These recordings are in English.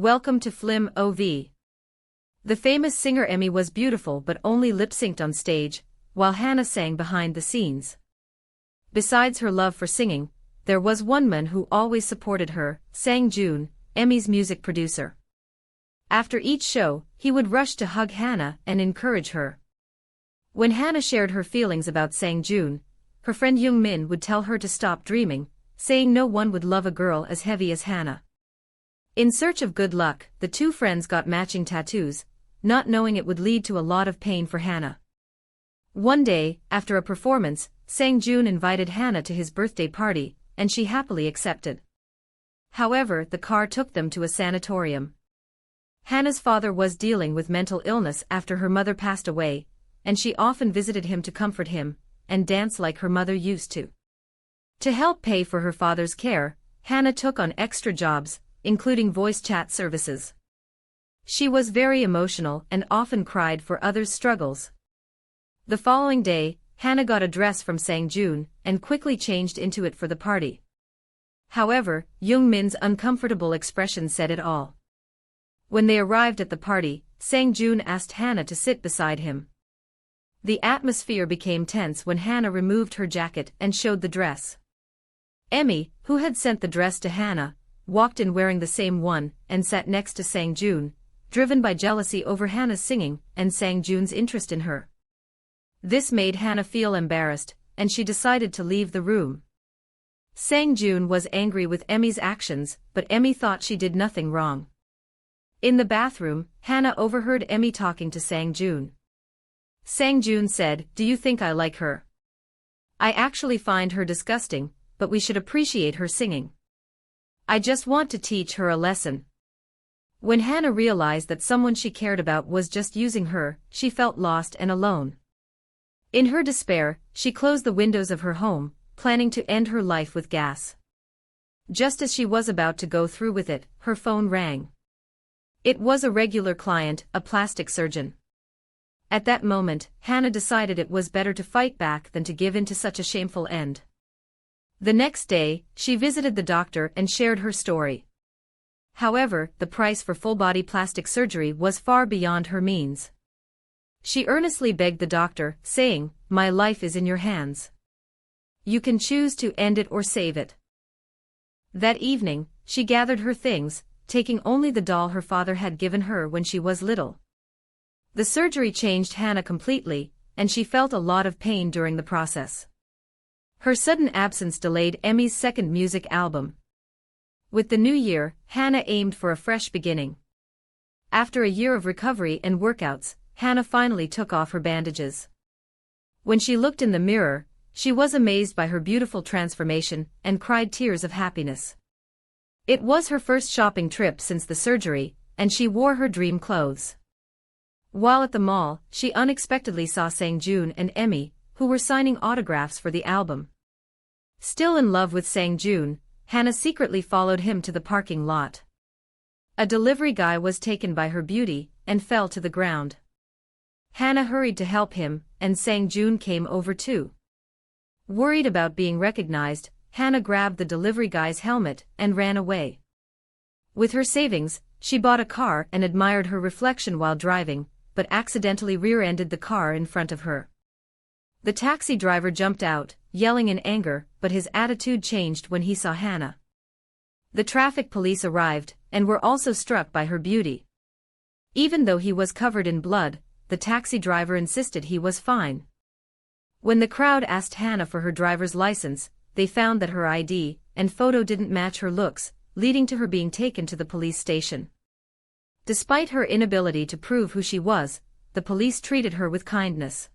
Welcome to Flim OV. The famous singer Emmy was beautiful but only lip-synced on stage, while Hannah sang behind the scenes. Besides her love for singing, there was one man who always supported her, Sang Joon, Emmy's music producer. After each show, he would rush to hug Hannah and encourage her. When Hannah shared her feelings about Sang Joon, her friend Young Min would tell her to stop dreaming, saying no one would love a girl as heavy as Hannah. In search of good luck, the two friends got matching tattoos, not knowing it would lead to a lot of pain for Hannah. One day, after a performance, Sang Joon invited Hannah to his birthday party, and she happily accepted. However, the car took them to a sanatorium. Hannah's father was dealing with mental illness after her mother passed away, and she often visited him to comfort him, and dance like her mother used to. To help pay for her father's care, Hannah took on extra jobs, including voice chat services. She was very emotional and often cried for others' struggles. The following day, Hannah got a dress from Sang Joon and quickly changed into it for the party. However, Young Min's uncomfortable expression said it all. When they arrived at the party, Sang Joon asked Hannah to sit beside him. The atmosphere became tense when Hannah removed her jacket and showed the dress. Emmy, who had sent the dress to Hannah, walked in wearing the same one and sat next to Sang Joon, driven by jealousy over Hannah's singing and Sang Joon's interest in her. This made Hannah feel embarrassed, and she decided to leave the room. Sang Joon was angry with Emmy's actions, but Emmy thought she did nothing wrong. In the bathroom, Hannah overheard Emmy talking to Sang Joon. Sang Joon said, "Do you think I like her? I actually find her disgusting, but we should appreciate her singing. I just want to teach her a lesson." When Hannah realized that someone she cared about was just using her, she felt lost and alone. In her despair, she closed the windows of her home, planning to end her life with gas. Just as she was about to go through with it, her phone rang. It was a regular client, a plastic surgeon. At that moment, Hannah decided it was better to fight back than to give in to such a shameful end. The next day, she visited the doctor and shared her story. However, the price for full-body plastic surgery was far beyond her means. She earnestly begged the doctor, saying, "My life is in your hands. You can choose to end it or save it." That evening, she gathered her things, taking only the doll her father had given her when she was little. The surgery changed Hannah completely, and she felt a lot of pain during the process. Her sudden absence delayed Emmy's second music album. With the new year, Hannah aimed for a fresh beginning. After a year of recovery and workouts, Hannah finally took off her bandages. When she looked in the mirror, she was amazed by her beautiful transformation and cried tears of happiness. It was her first shopping trip since the surgery, and she wore her dream clothes. While at the mall, she unexpectedly saw Sang Joon and Emmy, who were signing autographs for the album. Still in love with Sang Joon, Hannah secretly followed him to the parking lot. A delivery guy was taken by her beauty and fell to the ground. Hannah hurried to help him, and Sang Joon came over too. Worried about being recognized, Hannah grabbed the delivery guy's helmet and ran away. With her savings, she bought a car and admired her reflection while driving, but accidentally rear-ended the car in front of her. The taxi driver jumped out, yelling in anger, but his attitude changed when he saw Hannah. The traffic police arrived, and were also struck by her beauty. Even though he was covered in blood, the taxi driver insisted he was fine. When the crowd asked Hannah for her driver's license, they found that her ID and photo didn't match her looks, leading to her being taken to the police station. Despite her inability to prove who she was, the police treated her with kindness.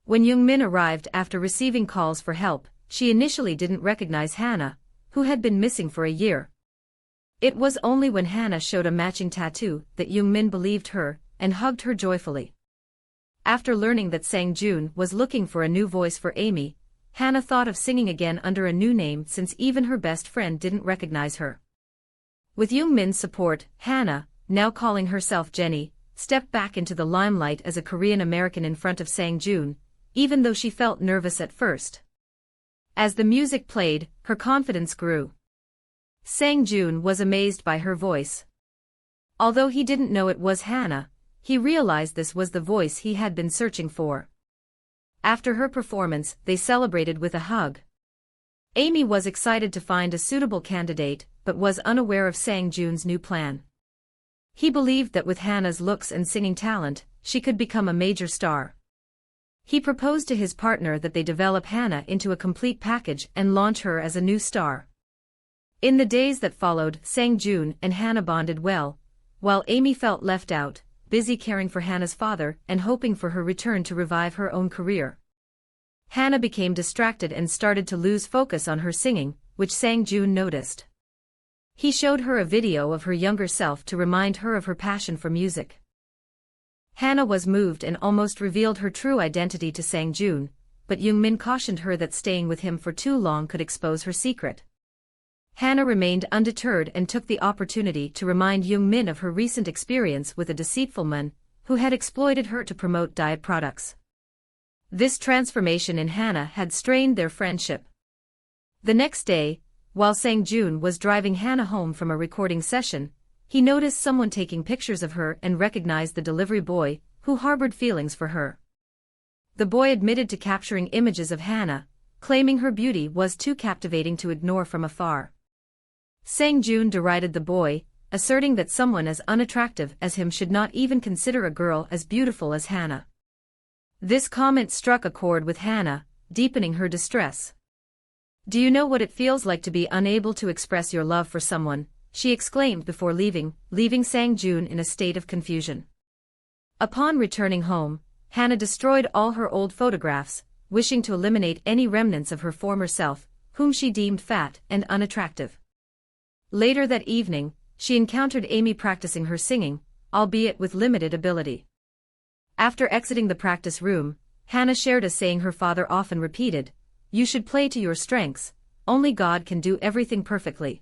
When Young Min arrived after receiving calls for help, she initially didn't recognize Hannah, who had been missing for a year. It was only when Hannah showed a matching tattoo that Young Min believed her and hugged her joyfully. After learning that Sang Joon was looking for a new voice for Amy, Hannah thought of singing again under a new name since even her best friend didn't recognize her. With Young Min's support, Hannah, now calling herself Jenny, stepped back into the limelight as a Korean American in front of Sang Joon, even though she felt nervous at first. As the music played, her confidence grew. Sang Joon was amazed by her voice. Although he didn't know it was Hannah, he realized this was the voice he had been searching for. After her performance, they celebrated with a hug. Amy was excited to find a suitable candidate, but was unaware of Sang-joon's new plan. He believed that with Hannah's looks and singing talent, she could become a major star. He proposed to his partner that they develop Hannah into a complete package and launch her as a new star. In the days that followed, Sang-joon and Hannah bonded well, while Amy felt left out, busy caring for Hannah's father and hoping for her return to revive her own career. Hannah became distracted and started to lose focus on her singing, which Sang-joon noticed. He showed her a video of her younger self to remind her of her passion for music. Hannah was moved and almost revealed her true identity to Sang-joon, but Young-min cautioned her that staying with him for too long could expose her secret. Hannah remained undeterred and took the opportunity to remind Young-min of her recent experience with a deceitful man who had exploited her to promote diet products. This transformation in Hannah had strained their friendship. The next day, while Sang-joon was driving Hannah home from a recording session, he noticed someone taking pictures of her and recognized the delivery boy, who harbored feelings for her. The boy admitted to capturing images of Hannah, claiming her beauty was too captivating to ignore from afar. Sang-joon derided the boy, asserting that someone as unattractive as him should not even consider a girl as beautiful as Hannah. This comment struck a chord with Hannah, deepening her distress. "Do you know what it feels like to be unable to express your love for someone?" she exclaimed before leaving Sang-joon in a state of confusion. Upon returning home, Hannah destroyed all her old photographs, wishing to eliminate any remnants of her former self, whom she deemed fat and unattractive. Later that evening, she encountered Amy practicing her singing, albeit with limited ability. After exiting the practice room, Hannah shared a saying her father often repeated: "You should play to your strengths, only God can do everything perfectly."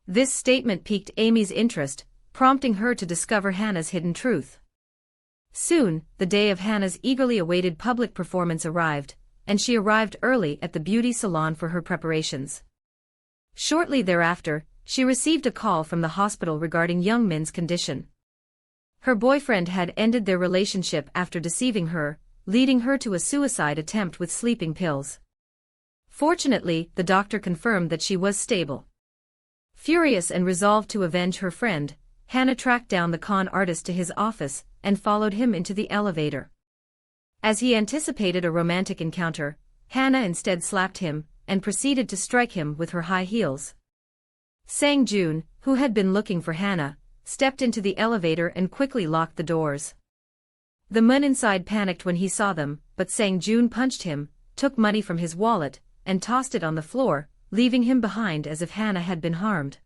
This statement piqued Amy's interest, prompting her to discover Hannah's hidden truth. Soon, the day of Hannah's eagerly awaited public performance arrived, and she arrived early at the beauty salon for her preparations. Shortly thereafter, she received a call from the hospital regarding Young-min's condition. Her boyfriend had ended their relationship after deceiving her, leading her to a suicide attempt with sleeping pills. Fortunately, the doctor confirmed that she was stable. Furious and resolved to avenge her friend, Hannah tracked down the con artist to his office and followed him into the elevator. As he anticipated a romantic encounter, Hannah instead slapped him and proceeded to strike him with her high heels. Sang-joon, who had been looking for Hannah, stepped into the elevator and quickly locked the doors. The man inside panicked when he saw them, but Sang-joon punched him, took money from his wallet, and tossed it on the floor, leaving him behind as if Hannah had been harmed.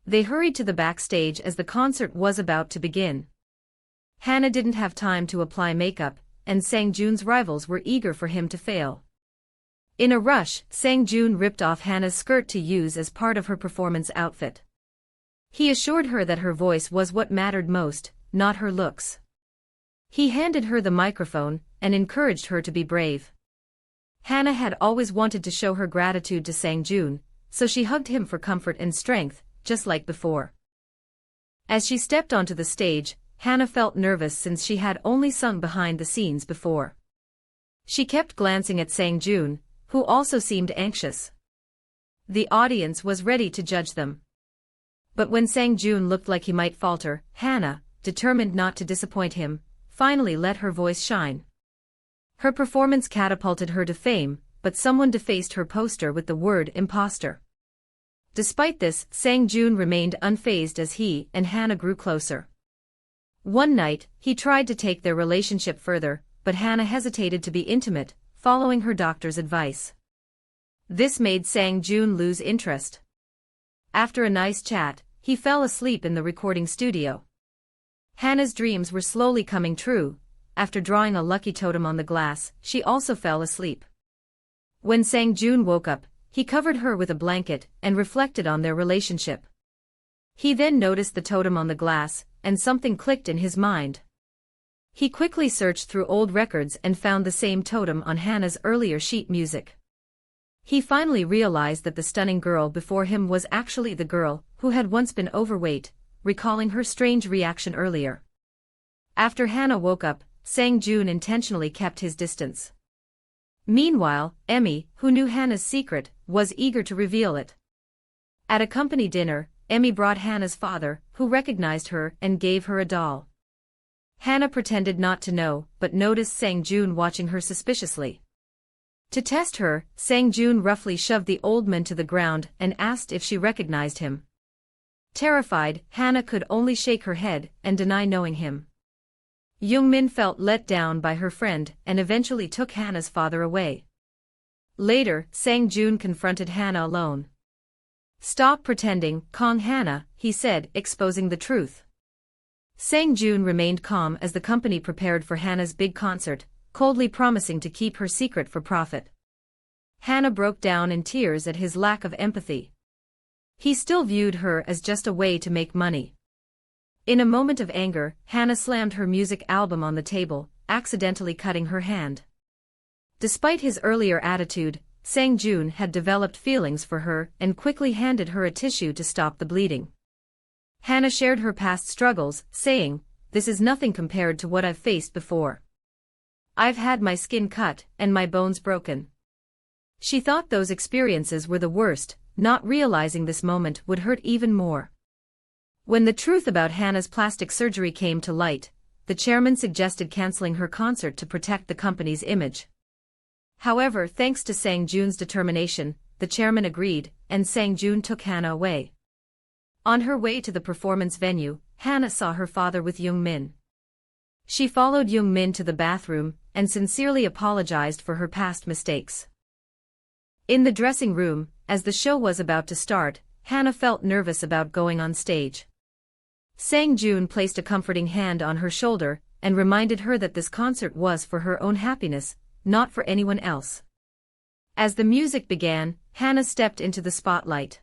They hurried to the backstage as the concert was about to begin. Hannah didn't have time to apply makeup, and Sang-joon's rivals were eager for him to fail. In a rush, Sang-joon ripped off Hannah's skirt to use as part of her performance outfit. He assured her that her voice was what mattered most, not her looks. He handed her the microphone and encouraged her to be brave. Hannah had always wanted to show her gratitude to Sang-joon, so she hugged him for comfort and strength, just like before. As she stepped onto the stage, Hannah felt nervous since she had only sung behind the scenes before. She kept glancing at Sang-joon, who also seemed anxious. The audience was ready to judge them. But when Sang-joon looked like he might falter, Hannah, determined not to disappoint him, finally let her voice shine. Her performance catapulted her to fame, but someone defaced her poster with the word imposter. Despite this, Sang-joon remained unfazed as he and Hannah grew closer. One night, he tried to take their relationship further, but Hannah hesitated to be intimate, following her doctor's advice. This made Sang-joon lose interest. After a nice chat, he fell asleep in the recording studio. Hannah's dreams were slowly coming true. After drawing a lucky totem on the glass, she also fell asleep. When Sang-joon woke up, he covered her with a blanket and reflected on their relationship. He then noticed the totem on the glass, and something clicked in his mind. He quickly searched through old records and found the same totem on Hannah's earlier sheet music. He finally realized that the stunning girl before him was actually the girl who had once been overweight, recalling her strange reaction earlier. After Hannah woke up, Sang-joon intentionally kept his distance. Meanwhile, Emmy, who knew Hannah's secret, was eager to reveal it. At a company dinner, Emmy brought Hannah's father, who recognized her and gave her a doll. Hannah pretended not to know, but noticed Sang-joon watching her suspiciously. To test her, Sang-joon roughly shoved the old man to the ground and asked if she recognized him. Terrified, Hannah could only shake her head and deny knowing him. Young-min felt let down by her friend and eventually took Hannah's father away. Later, Sang-joon confronted Hannah alone. "Stop pretending, Kong Hannah," he said, exposing the truth. Sang-joon remained calm as the company prepared for Hannah's big concert, coldly promising to keep her secret for profit. Hannah broke down in tears at his lack of empathy. He still viewed her as just a way to make money. In a moment of anger, Hannah slammed her music album on the table, accidentally cutting her hand. Despite his earlier attitude, Sang-joon had developed feelings for her and quickly handed her a tissue to stop the bleeding. Hannah shared her past struggles, saying, "This is nothing compared to what I've faced before. I've had my skin cut and my bones broken." She thought those experiences were the worst, not realizing this moment would hurt even more. When the truth about Hannah's plastic surgery came to light, the chairman suggested canceling her concert to protect the company's image. However, thanks to Sang-joon's determination, the chairman agreed, and Sang-joon took Hannah away. On her way to the performance venue, Hannah saw her father with Young-min. She followed Young-min to the bathroom and sincerely apologized for her past mistakes. In the dressing room, as the show was about to start, Hannah felt nervous about going on stage. Sang-joon placed a comforting hand on her shoulder and reminded her that this concert was for her own happiness, not for anyone else. As the music began, Hannah stepped into the spotlight.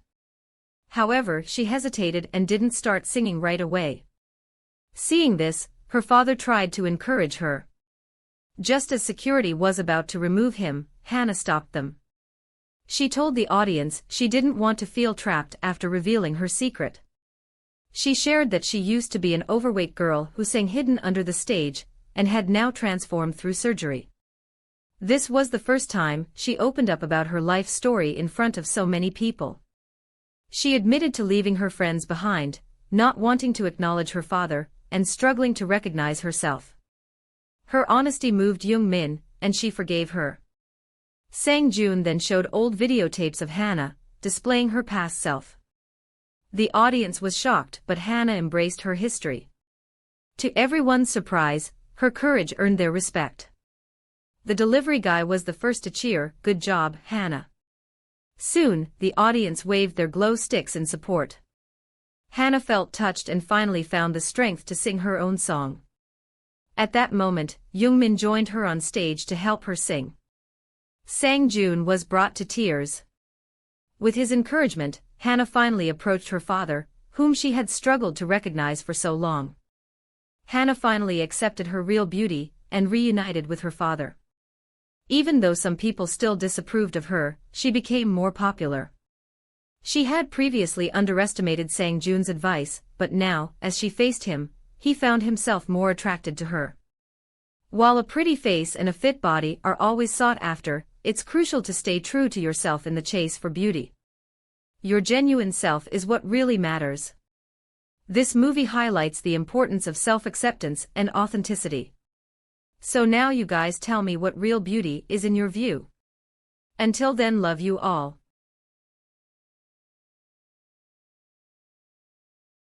However, she hesitated and didn't start singing right away. Seeing this, her father tried to encourage her. Just as security was about to remove him, Hannah stopped them. She told the audience she didn't want to feel trapped after revealing her secret. She shared that she used to be an overweight girl who sang hidden under the stage, and had now transformed through surgery. This was the first time she opened up about her life story in front of so many people. She admitted to leaving her friends behind, not wanting to acknowledge her father, and struggling to recognize herself. Her honesty moved Young-min, and she forgave her. Sang-joon then showed old videotapes of Hannah, displaying her past self. The audience was shocked, but Hannah embraced her history. To everyone's surprise, her courage earned their respect. The delivery guy was the first to cheer, "Good job, Hannah." Soon, the audience waved their glow sticks in support. Hannah felt touched and finally found the strength to sing her own song. At that moment, Young-min joined her on stage to help her sing. Sang-joon was brought to tears. With his encouragement, Hannah finally approached her father, whom she had struggled to recognize for so long. Hannah finally accepted her real beauty and reunited with her father. Even though some people still disapproved of her, she became more popular. She had previously underestimated Sang-joon's advice, but now, as she faced him, he found himself more attracted to her. While a pretty face and a fit body are always sought after, it's crucial to stay true to yourself in the chase for beauty. Your genuine self is what really matters. This movie highlights the importance of self-acceptance and authenticity. So now you guys tell me what real beauty is in your view. Until then, love you all.